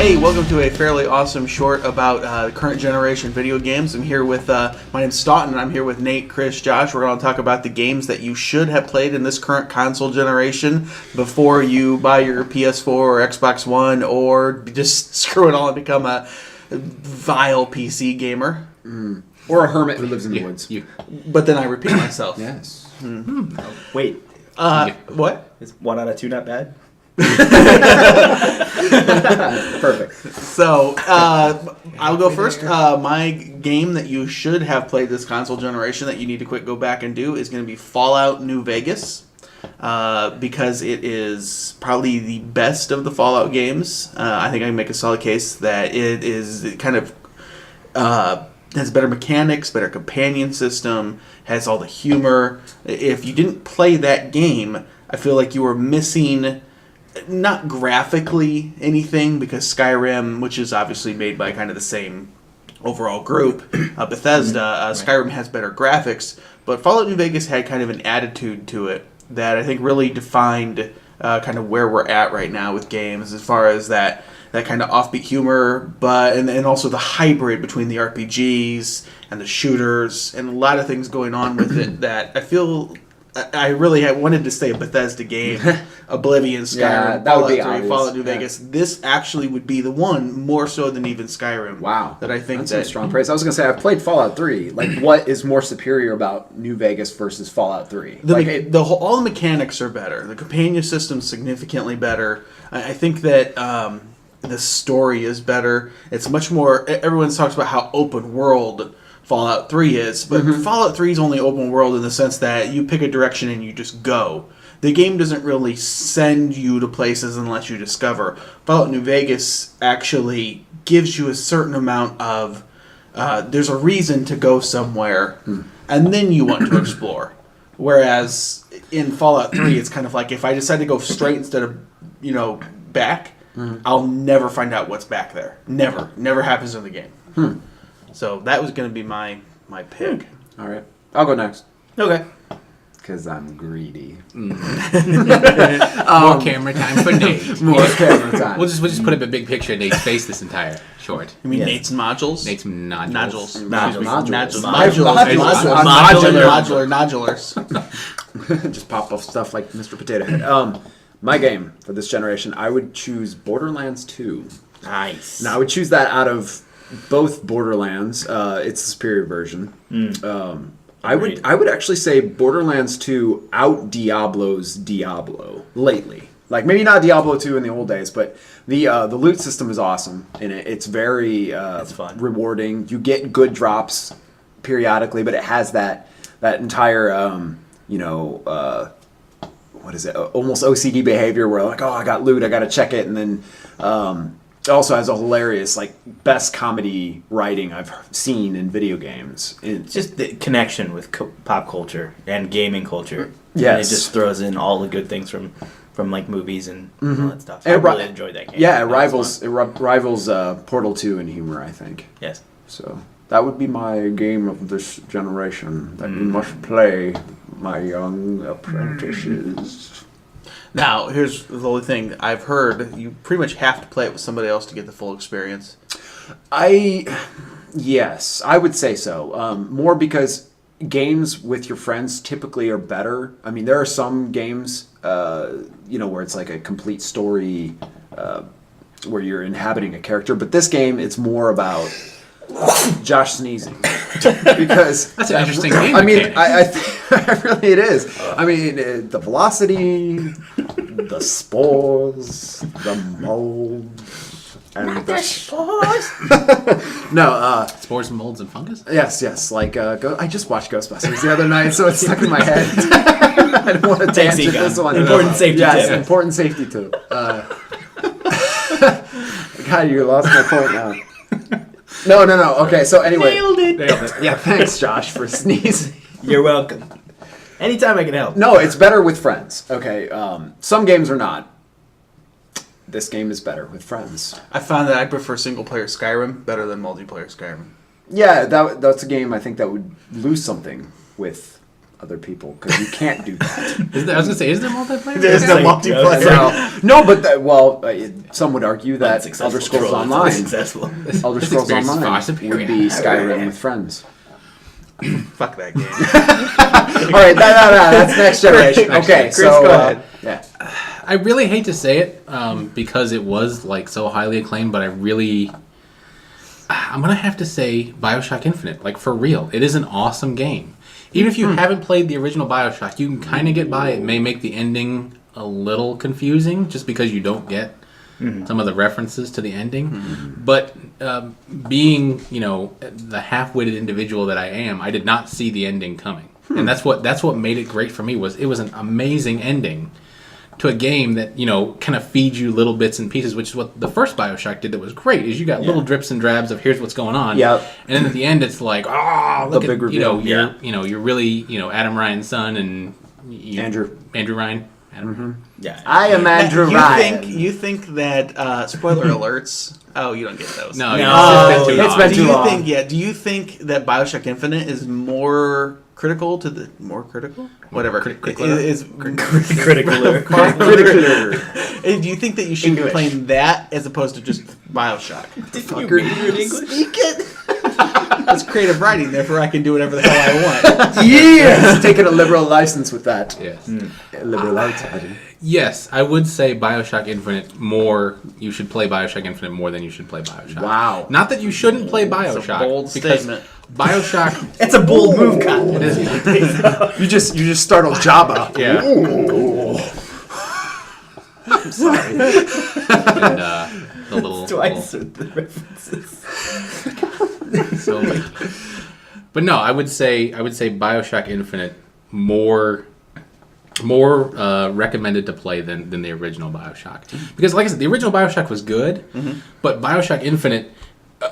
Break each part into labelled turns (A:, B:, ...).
A: Hey, welcome to a fairly awesome short about current generation video games. I'm here with, my name's Staunton, and I'm here with Nate, Chris, Josh. We're going to talk about the games that you should have played in this current console generation before you buy your PS4 or Xbox One, or just screw it all and become a vile PC gamer.
B: Or a hermit who lives in the woods.
A: But then I repeat myself.
B: Yes.
C: Wait,
A: What?
C: is 1 out of 2 not bad?
B: Perfect.
A: So, I'll go first. My game that you should have played this console generation that you need to quick go back and do is going to be Fallout New Vegas. Because it is probably the best of the Fallout games. I think I can make a solid case that it kind of has better mechanics, better companion system, has all the humor. If you didn't play that game, I feel like you were missing... not graphically anything, because Skyrim, which is obviously made by kind of the same overall group, Bethesda, Skyrim has better graphics, but Fallout New Vegas had kind of an attitude to it that I think really defined kind of where we're at right now with games, as far as that kind of offbeat humor, but and also the hybrid between the RPGs and the shooters, and a lot of things going on with it that I feel... I really wanted to say a Bethesda game, Oblivion, Skyrim,
B: that would be
A: Fallout 3,
B: obvious.
A: Fallout New Vegas. This actually would be the one, more so than even Skyrim.
B: Wow.
A: That I think
B: That's
A: that...
B: some strong praise. I was going to say, I've played Fallout 3. Like, what is more superior about New Vegas versus Fallout 3?
A: All the mechanics are better. The companion system's significantly better. I think that the story is better. It's much more... Everyone talks about how open world... Fallout 3 is, but Fallout 3 is only open world in the sense that you pick a direction and you just go. The game doesn't really send you to places unless you discover. Fallout New Vegas actually gives you a certain amount of... there's a reason to go somewhere, and then you want to explore. Whereas in Fallout 3, it's kind of like, if I decide to go straight instead of, back, I'll never find out what's back there. Never. Never happens in the game. So that was going to be my pick.
B: All right. I'll go next.
C: Okay.
B: Because I'm greedy.
D: More camera time for Nate.
B: More camera time.
D: We'll just put up a big picture of Nate's face this entire short.
A: You mean
C: Yes.
A: Nate's modules?
D: Nate's nodules.
A: Nodules. Nodulars.
B: Just pop off stuff like Mr. Potato Head. My game for this generation, I would choose Borderlands 2.
C: Nice.
B: Now, I would choose that out of both Borderlands. It's the superior version. I would actually say Borderlands 2 out Diablo's Diablo lately. Like, maybe not Diablo 2 in the old days, but the loot system is awesome, and it's very
C: it's fun.
B: rewarding. You get good drops periodically, but it has that entire what is it? Almost OCD behavior where, like, oh, I got loot, I got to check it, and then it also has a hilarious, like, best comedy writing I've seen in video games. It's
C: Just the connection with pop culture and gaming culture.
B: Yes.
C: And it just throws in all the good things from like movies and all that stuff. I
B: And
C: really enjoyed that game.
B: Yeah,
C: That was fun.
B: it rivals Portal 2 in humor, I think.
C: Yes.
B: So that would be my game of this generation that you must play, my young apprentices.
A: Now, here's the only thing. I've heard you pretty much have to play it with somebody else to get the full experience.
B: Yes, I would say so. More because games with your friends typically are better. I mean, there are some games, where it's like a complete story, where you're inhabiting a character. But this game, it's more about Josh sneezing. Because
D: That's an interesting game.
B: I mean, I really it is. I mean, the velocity, the spores, the mold, and the
C: spores.
B: No,
D: Spores, molds, and fungus?
B: yes. Like, I just watched Ghostbusters the other night, so it's stuck in my head. I don't want to tangent this one.
C: Important safety
B: yes,
C: tip.
B: important safety tip. God, you lost my point now. No. Okay, so anyway.
C: Nailed it.
B: Yeah, thanks, Josh, for sneezing.
C: You're welcome. Anytime I can help.
B: No, it's better with friends. Okay, some games are not. This game is better with friends.
A: I found that I prefer single-player Skyrim better than multiplayer Skyrim.
B: Yeah, that's a game I think that would lose something with other people because you can't do that.
D: I was gonna say, is there multiplayer?
A: There's no multiplayer.
B: No, but some would argue that
C: Unsuccessful
B: Elder Scrolls
C: troll, it's
B: Online,
C: successful.
B: Elder Scrolls
D: experience is far
B: Online
D: superior.
B: would be Skyrim with friends.
A: Fuck that game.
B: All right, no, that's next generation. Okay,
A: Chris,
B: so
A: go ahead.
B: yeah,
D: I really hate to say it because it was like so highly acclaimed, but I'm gonna have to say BioShock Infinite. Like for real, it is an awesome game. Even if you haven't played the original BioShock, you can kind of get by. It may make the ending a little confusing just because you don't get some of the references to the ending. But being, the half-witted individual that I am, I did not see the ending coming. And that's what made it great for me. It was an amazing ending to a game that, kind of feeds you little bits and pieces, which is what the first BioShock did that was great, is you got little drips and drabs of here's what's going on.
B: Yep.
D: And then at the end it's like, look
B: The big reveal.
D: you're really, Adam Ryan's son and
B: Andrew
D: Ryan. Adam.
C: Yeah.
B: I am Andrew Ryan.
A: You think that spoiler alerts? Oh, you don't get those.
D: No,
C: No,
D: it's been too long.
A: Do you think that BioShock Infinite is more critical to the whatever
D: Critical.
A: is
C: Critical.
A: do you think that you should be
B: English.
A: playing that as opposed to just BioShock?
C: You read it in English?
A: Speak it. That's creative writing. Therefore, I can do whatever the hell I want.
B: Yes, taking a liberal license with that.
D: Yes.
B: Liberal arts.
D: Yes, I would say BioShock Infinite more. You should play BioShock Infinite more than you should play BioShock.
B: Wow.
D: Not that you shouldn't play BioShock.
A: bold
D: because
A: statement.
D: BioShock.
C: It's a bold move, Kyle.
D: It is.
B: You just startled Jabba.
D: Yeah.
B: I'm sorry.
D: And the little.
C: Twice with the references.
D: So late. But no, I would say BioShock Infinite more recommended to play than the original BioShock, because like I said, the original BioShock was good, but BioShock Infinite,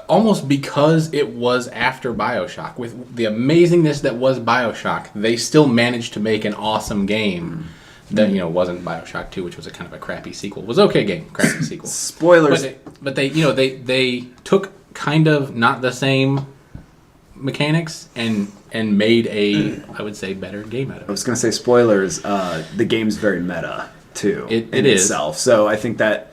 D: almost because it was after BioShock, with the amazingness that was BioShock, they still managed to make an awesome game that wasn't BioShock 2, which was a kind of a crappy sequel. It was an okay game, crappy sequel.
B: Spoilers.
D: But they took kind of not the same mechanics and made I would say better game out of
B: I
D: it.
B: was going to say spoilers. The game's very meta too.
D: It
B: in
D: is.
B: itself. So I think that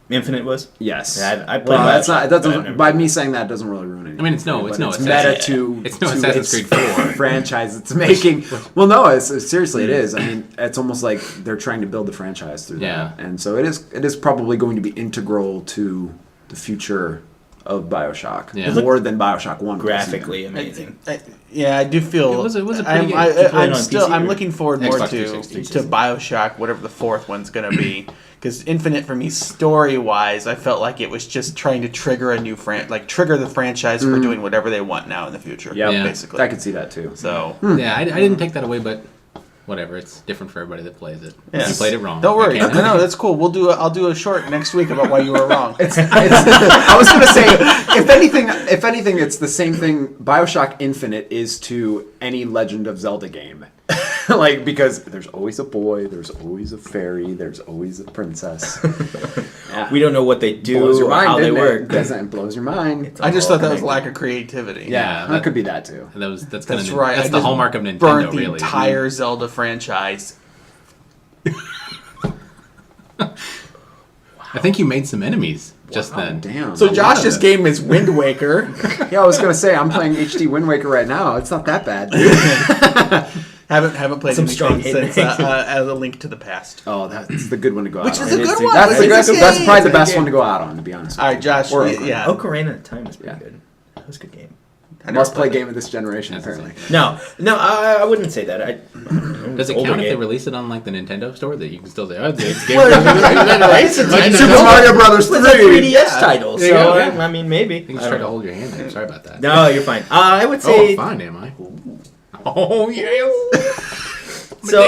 C: Infinite was?
B: yes.
C: Yeah, I played
B: well, that's
C: BioShock,
B: not. That
C: but I've
B: doesn't.
C: never-
B: By me saying that doesn't really ruin anything.
D: I mean, it's no
B: But
D: Assassin's
B: meta
D: Creed.
B: to
D: It's no
B: to
D: Assassin's
B: its
D: Creed 4.
B: franchise it's making. Well, no, seriously, it is. I mean, it's almost like they're trying to build the franchise through
D: Yeah.
B: that, and so it is. It is probably going to be integral to the future of BioShock
D: Yeah.
B: more than BioShock 1 was
C: Graphically
B: even.
C: amazing.
A: Yeah, I do feel
D: It was a pretty game.
C: Did you play it on
A: I'm
C: PC or
A: looking forward more
D: Xbox
A: to
D: 360?
A: BioShock, whatever the fourth one's gonna be. Because Infinite, for me, story-wise, I felt like it was just trying to trigger a new trigger the franchise for doing whatever they want now in the future.
B: Yeah,
A: basically.
B: I could see that too.
A: So
D: Yeah, I didn't take that away, but whatever. It's different for everybody that plays it.
A: yes.
D: You played it wrong.
A: Don't worry.
D: You can't-
A: No, that's cool. I'll do a short next week about why you were wrong.
B: I was going to say, if anything, it's the same thing BioShock Infinite is to any Legend of Zelda game. Because there's always a boy, there's always a fairy, there's always a princess.
C: We don't know what they do
B: Blows your
C: or
B: mind,
C: how they
B: doesn't it?
C: work.
B: It blows your mind.
A: I just thought that was lack of creativity.
D: Yeah,
B: That could be that too.
D: that's kind
A: That's
D: of
A: right.
D: That's
A: I
D: the
A: just
D: hallmark of Nintendo,
A: burnt the
D: really.
A: entire Zelda franchise.
D: I think you made some enemies just then.
B: Damn.
A: So
B: a
A: Josh
B: lot
A: just
B: of it.
A: gave him his Wind Waker.
B: Yeah, I was going to say, I'm playing HD Wind Waker right now. It's not that bad, dude.
A: haven't played
C: Some
A: anything
C: strong
A: since
C: hitting.
A: as a Link to the Past.
B: Oh, that's the good one to go
A: Which
B: out
A: is
B: on.
A: a good
C: It's
A: one.
B: That's,
A: It's
B: the
A: a
B: best,
A: good
B: that's
A: game.
B: probably the
A: It's a
B: best
A: good
B: one to
A: game.
B: go out on, to be honest.
A: All right, Josh.
B: Or
A: Yeah.
C: Ocarina of Time is pretty
B: Yeah.
C: good. That was a good game.
B: Must play game of this generation, apparently.
C: No, I wouldn't say that.
D: Does it
C: older
D: count if they
C: game.
D: release it on like the Nintendo store that you can still say, oh, it's game?
C: It's a
D: Nintendo.
B: Super Mario Brothers
C: It's a
B: 3!
C: 3DS title,
D: There you
C: so
D: go, yeah.
C: I mean maybe.
D: I think
C: I
D: you tried
C: don't
D: to
C: know.
D: hold your hand there. Sorry about that.
C: No, you're fine. I would
D: Oh,
C: say
D: fine, am I? Oh, yes.
C: so.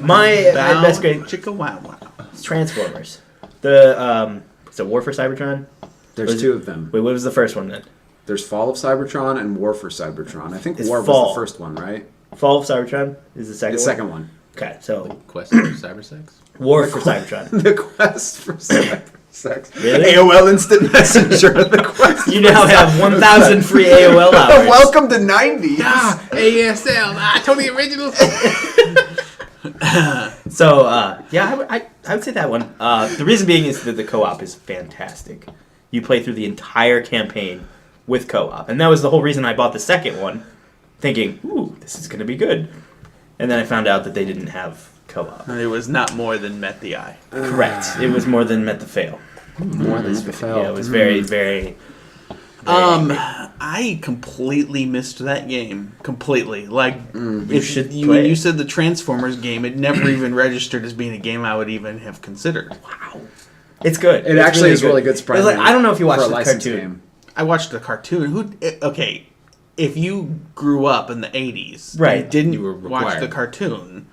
C: My
A: Bound
C: best grade
A: Chicka Wow Wow.
C: is Transformers. The is it War for Cybertron?
B: There's two of them.
C: Wait, what was the first one then?
B: There's Fall of Cybertron and War for Cybertron. I think
C: It's
B: War was
C: Fall.
B: the first one, right?
C: Fall of Cybertron is the second.
B: The second one.
C: Okay, so
D: Quest for Cyber Sex?
C: War for Cybertron.
B: The Quest for Cybertron. Sex.
C: Really?
B: AOL Instant Messenger. The question.
C: You now have 1,000 free AOL hours.
B: Welcome to 90s.
D: ASL. Totally original.
C: So, I would say that one. The reason being is that the co-op is fantastic. You play through the entire campaign with co-op. And that was the whole reason I bought the second one, thinking, ooh, this is going to be good. And then I found out that they didn't have co-op.
A: It was not more than met the eye.
C: Correct. It was more than met the fail.
B: More than the fail.
C: Yeah, it was very, very...
A: I completely missed that game. Completely. Like,
C: You should
A: when
C: play
A: you
C: it.
A: said the Transformers game, it never even registered as being a game I would even have considered.
C: Wow. It's good.
B: It actually is really good. Surprisingly,
C: It's like, I don't know if you watched
B: for a
C: the
B: licensed
C: cartoon.
B: game.
A: I watched the cartoon. Okay, if you grew up in the 80s
C: Right.
A: and didn't
D: You were
A: watch
D: required.
A: the cartoon,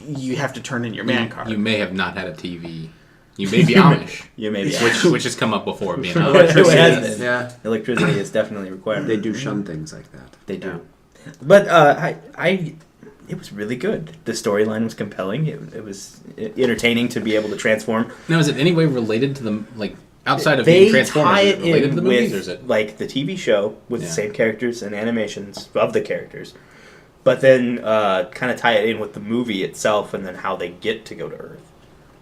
A: you have to turn in your man card.
D: You may have not had a TV. You may be Amish.
C: You may be.
D: Which has come up before being Amish.
C: Electricity. It has been.
B: Yeah,
C: Electricity is definitely required.
B: they do shun things like that.
C: They do. But it was really good. The storyline was compelling. It was entertaining to be able to transform.
D: Now, is it any way related to the, like, outside of
C: They
D: being Transformers,
C: tie
D: is
C: it
D: it related
C: in
D: to the movies, or
C: with
D: is it?
C: like the TV show with the
D: Yeah.
C: same characters and animations of the characters, but then kind of tie it in with the movie itself and then how they get to go to Earth.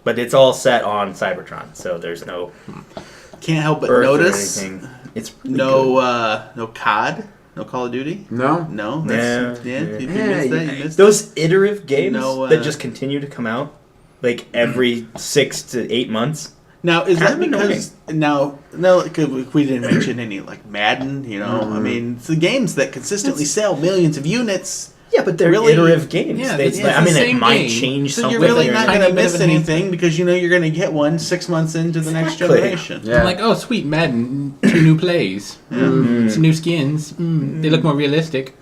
C: But it's all set on Cybertron, so there's no
A: Can't help but
C: Earth
A: notice
C: or anything. It's really
A: no COD, no Call of Duty.
B: No,
A: No,
C: Yeah.
A: you
C: Yeah.
A: missed that.
B: Yeah,
A: You
C: good.
A: missed
C: Those iterative games
A: No,
C: that just continue to come out like every 6 to 8 months.
A: Now, is that
C: Kind of
A: because no, 'cause we didn't mention any like Madden? You know, I mean, it's the games that consistently sell millions of units.
C: Yeah, but they're
A: Really?
C: iterative games.
D: Yeah,
C: They-
D: it's
C: I
D: the
C: mean, it
D: same
C: might
D: game.
C: change
A: So
C: something.
A: you're really
C: or-
A: not
D: tiny
A: going to
D: bit
A: miss
D: of enhancement.
A: anything because you know you're going to get one 6 months into the next
C: Exactly.
A: generation.
B: Yeah.
D: I'm like, oh, sweet, Madden, 2 new plays, some new skins. They look more realistic.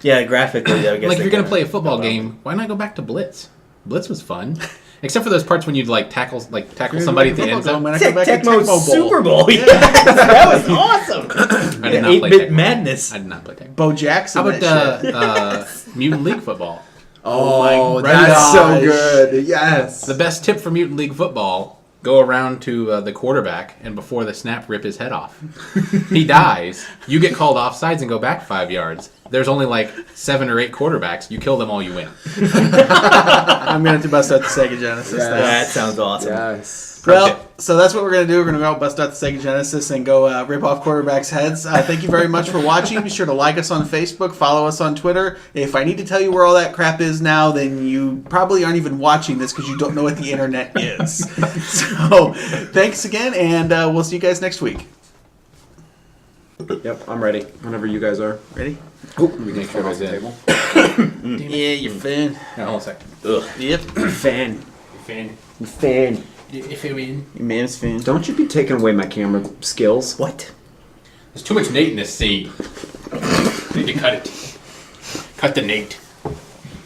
C: Yeah, graphically, I guess.
D: Like, if
C: they
D: you're going to
C: kinda-
D: play a football game, why not go back to Blitz? Blitz was fun. Except for those parts when you'd, like, tackle somebody at the end zone.
A: When I go back to
C: Tecmo
A: Bowl.
C: Super Bowl. Yeah, that was awesome.
D: I did not play
C: 8-bit
D: Tecmo.
C: madness.
D: I did not play Tecmo.
A: Bo Jackson.
D: How about
A: that shit.
D: Mutant League Football?
B: Oh,
A: my
B: that's
A: gosh.
B: so good. Yes.
D: The best tip for Mutant League Football: go around to the quarterback and before the snap, rip his head off. He dies. You get called offsides and go back 5 yards. There's only like 7 or 8 quarterbacks. You kill them all, you win.
A: I'm going to bust out the Sega Genesis.
B: Yeah.
A: then.
C: That sounds awesome.
B: Yes.
A: Well, so that's what we're going to do. We're going to go out, bust out the Sega Genesis, and go rip off quarterbacks' heads. Thank you very much for watching. Be sure to like us on Facebook, follow us on Twitter. If I need to tell you where all that crap is now, then you probably aren't even watching this because you don't know what the internet is. So thanks again, and we'll see you guys next week.
B: Yep, I'm ready. Whenever you guys are.
A: Ready?
B: Oh, we can
D: Make sure
B: off the
D: it's in.
B: table.
A: Yeah, you're fan.
D: Hold on a second.
A: Yep.
B: Fan.
D: Fan.
B: Fan.
D: If it win.
A: Your man's fan.
B: Don't you be taking away my camera skills.
C: What?
D: There's too much Nate in this scene. Need to cut it. Cut the Nate.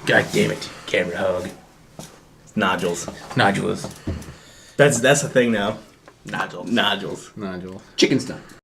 D: God damn it. Camera hug.
C: Nodules.
D: Nodules.
C: That's a thing now.
A: Nodules.
C: Nodules.
D: Nodule.
B: Chicken stuff.